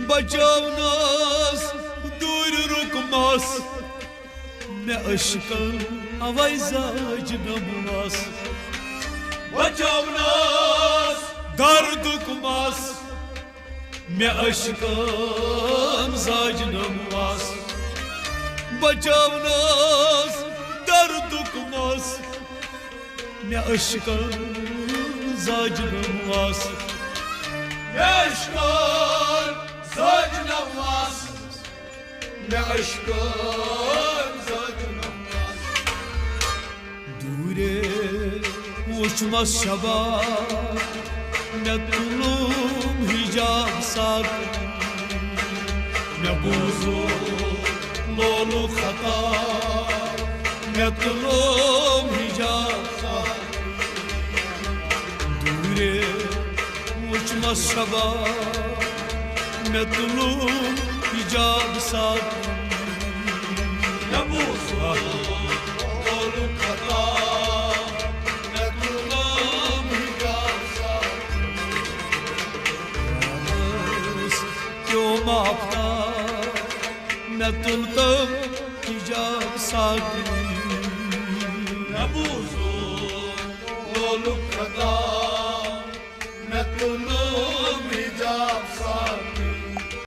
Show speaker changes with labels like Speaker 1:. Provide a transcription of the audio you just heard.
Speaker 1: बचावनास दूर रुकमास मैं अशकन अवैजाज नमवास बचावनास दर्दुकमास मैं अशकन जाज नमवास बचावनास दर्दुकमास मैं अशकन जाज नमवास मैं अशकन जाज नमवास मैं अशकन जाज नमवास दूरे उचमस शबा मैं तुलुम हिजाब साग मैं बूजो लोलु खता मैं तुलुम हिजाब साग दूरे उचमस शबा मैं तुलुम हिजाब साग मैं बूजो लोलु खता माफता मैं तुलतम हिजाब साग
Speaker 2: नबूज़ो लोलु खता